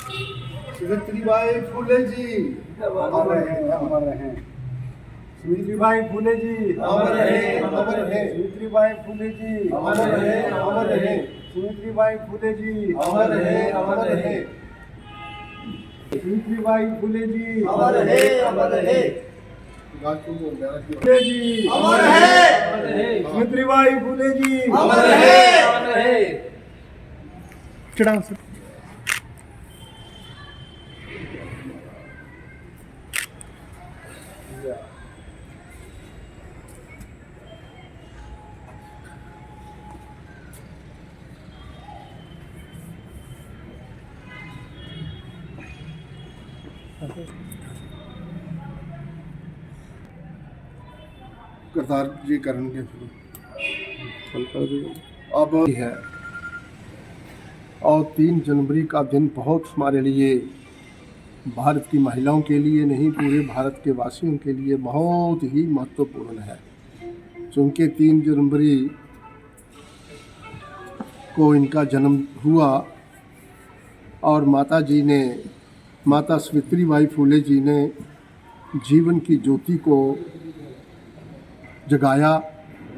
सावित्रीबाई फुले जी अमर रहे, अमर रहे। सावित्रीबाई फुले जी अमर रहे, अमर रहे। सावित्रीबाई फुले जी अमर रहे, अमर रहे। सावित्रीबाई फुले जी अमर रहे, अमर रहे। सावित्रीबाई फुले जी अमर रहे, अमर रहे। फुले जी अमर रहे, सावित्रीबाई फुले जी अमर रहे, अमर रहे। चढ़ाओ सर। करतार जी करेंगे अब है। और 3 जनवरी का दिन बहुत हमारे लिए, भारत की महिलाओं के लिए नहीं, पूरे भारत के वासियों के लिए बहुत ही महत्वपूर्ण है। क्योंकि 3 जनवरी को इनका जन्म हुआ और माता सावित्रीबाई फुले जी ने जीवन की ज्योति को जगाया।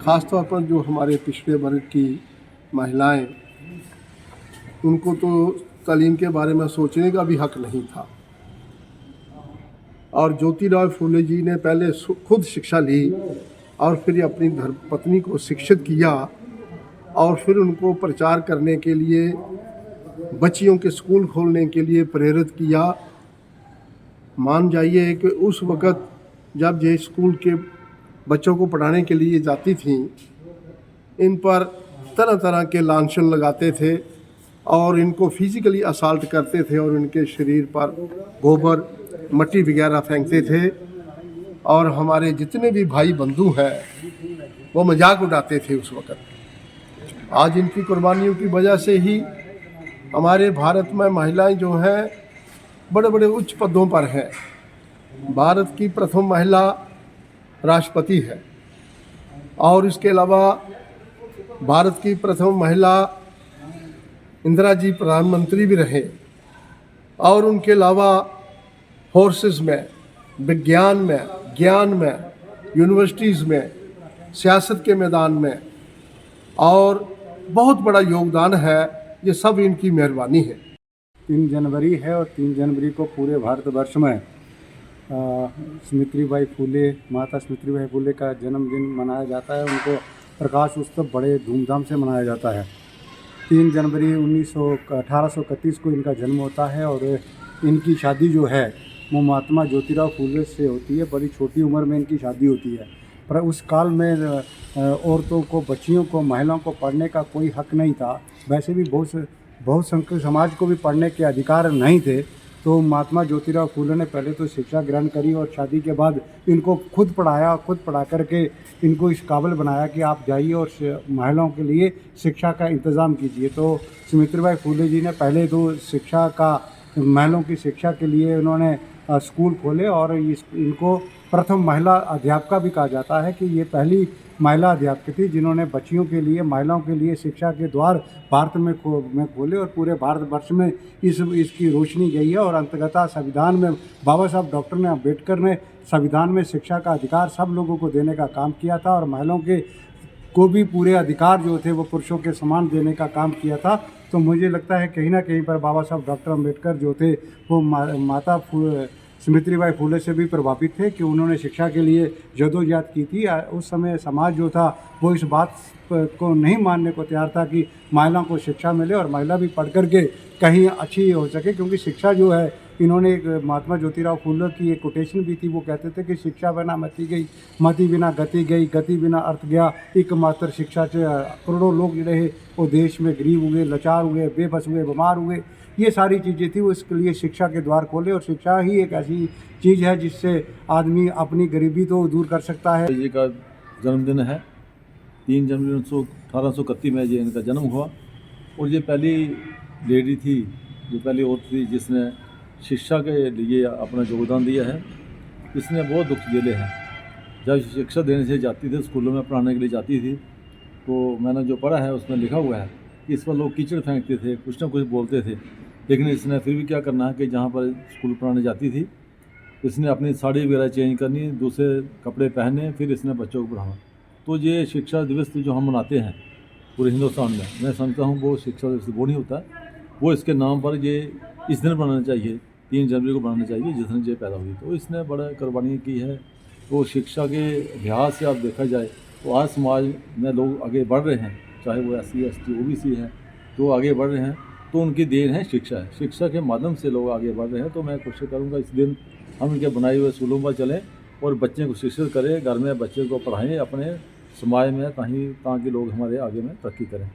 ख़ासतौर पर जो हमारे पिछड़े वर्ग की महिलाएं, उनको तो तालीम के बारे में सोचने का भी हक नहीं था। और ज्योतिराव फुले जी ने पहले खुद शिक्षा ली और फिर अपनी धर्मपत्नी को शिक्षित किया और फिर उनको प्रचार करने के लिए, बच्चियों के स्कूल खोलने के लिए प्रेरित किया। मान जाइए कि उस वक़्त जब ये स्कूल के बच्चों को पढ़ाने के लिए जाती थीं, इन पर तरह तरह के लांछन लगाते थे और इनको फिज़िकली असॉल्ट करते थे और इनके शरीर पर गोबर मट्टी वगैरह फेंकते थे। और हमारे जितने भी भाई बंधु हैं वो मजाक उड़ाते थे उस वक़्त। आज इनकी कुर्बानियों की वजह से ही हमारे भारत में महिलाएं जो हैं बड़े बड़े उच्च पदों पर हैं। भारत की प्रथम महिला राष्ट्रपति है और इसके अलावा भारत की प्रथम महिला इंदिरा जी प्रधानमंत्री भी रहे। और उनके अलावा फोर्सेस में, विज्ञान में, ज्ञान में, यूनिवर्सिटीज़ में, सियासत के मैदान में और बहुत बड़ा योगदान है। ये सब इनकी मेहरबानी है। 3 जनवरी है और 3 जनवरी को पूरे भारतवर्ष में सावित्रीबाई फुले, माता सावित्रीबाई फुले का जन्मदिन मनाया जाता है। उनको प्रकाश उत्सव बड़े धूमधाम से मनाया जाता है। 3 जनवरी 1831 को इनका जन्म होता है और इनकी शादी जो है वो महात्मा ज्योतिराव फुले से होती है। बड़ी छोटी उम्र में इनकी शादी होती है, पर उस काल में औरतों को, बच्चियों को, महिलाओं को पढ़ने का कोई हक नहीं था। वैसे भी बहुसंख्यक समाज को भी पढ़ने के अधिकार नहीं थे। तो महात्मा ज्योतिराव फुले ने पहले तो शिक्षा ग्रहण करी और शादी के बाद इनको खुद पढ़ाया। खुद पढ़ा करके इनको इस काबिल बनाया कि आप जाइए और महिलाओं के लिए शिक्षा का इंतज़ाम कीजिए। तो सावित्रीबाई फुले जी ने पहले तो महिलाओं की शिक्षा के लिए उन्होंने स्कूल खोले और इनको प्रथम महिला अध्यापिका भी कहा जाता है कि ये पहली महिला अध्यापक थी जिन्होंने बच्चियों के लिए, महिलाओं के लिए शिक्षा के द्वार भारत में खोले और पूरे भारतवर्ष में इसकी रोशनी गई है। और अंततः संविधान में बाबा साहब डॉक्टर अम्बेडकर ने संविधान में शिक्षा का अधिकार सब लोगों को देने का काम किया था और महिलाओं को भी पूरे अधिकार जो थे वो पुरुषों के समान देने का काम किया था। तो मुझे लगता है कहीं ना कहीं पर बाबा साहब डॉक्टर अम्बेडकर जो थे वो माता सावित्रीबाई फुले से भी प्रभावित थे कि उन्होंने शिक्षा के लिए जदोजहद की थी। उस समय समाज जो था वो इस बात को नहीं मानने को तैयार था कि महिलाओं को शिक्षा मिले और महिला भी पढ़ कर के कहीं अच्छी हो सके, क्योंकि शिक्षा जो है, इन्होंने महात्मा ज्योतिराव फुले की एक कोटेशन भी थी। वो कहते थे कि शिक्षा बिना मति गई, मति बिना गति गई, गति बिना अर्थ गया, एकमात्र शिक्षा से करोड़ों लोग रहे वो देश में गरीब हुए, लाचार हुए, बेबस हुए, बीमार हुए। ये सारी चीज़ें थी। वो इसके लिए शिक्षा के द्वार खोले और शिक्षा ही एक ऐसी चीज़ है जिससे आदमी अपनी गरीबी तो दूर कर सकता है। जी का जन्मदिन है 3 जनवरी 1831 में ये इनका जन्म हुआ और ये पहली लेडी थी, जो पहली औरत थी जिसने शिक्षा के लिए अपना योगदान दिया है। इसने बहुत दुख झेले हैं। जब शिक्षा देने से जाती थी, स्कूलों में पढ़ाने के लिए जाती थी, तो मैंने जो पढ़ा है उसमें लिखा हुआ है कि इस पर लोग कीचड़ फेंकते थे, कुछ ना कुछ बोलते थे, लेकिन इसने फिर भी क्या करना है कि जहाँ पर स्कूल पढ़ाने जाती थी इसने अपनी साड़ी वगैरह चेंज करनी, दूसरे कपड़े पहने, फिर इसने बच्चों को पढ़ाना। तो ये शिक्षा दिवस जो हम मनाते हैं पूरे हिंदुस्तान में, मैं समझता हूँ वो शिक्षा दिवस वो नहीं होता, वो इसके नाम पर ये इस दिन बनाना चाहिए, 3 जनवरी को बनाना चाहिए जिस दिन ये पैदा हुई। तो इसने बड़ा कुर्बानी की है। तो शिक्षा के लिहाज से आप देखा जाए तो आज समाज में लोग आगे बढ़ रहे हैं, चाहे वो SC ST OBC हैं तो आगे बढ़ रहे हैं, तो उनकी देन है शिक्षा है। शिक्षा के माध्यम से लोग आगे बढ़ रहे हैं। तो मैं कोशिश करूँगा इस दिन हम इनके बनाए हुए स्कूलों पर चलें और बच्चे को शिक्षित करें, घर में बच्चे को पढ़ाएं अपने समाज में, ताकि लोग हमारे आगे में तरक्की करें।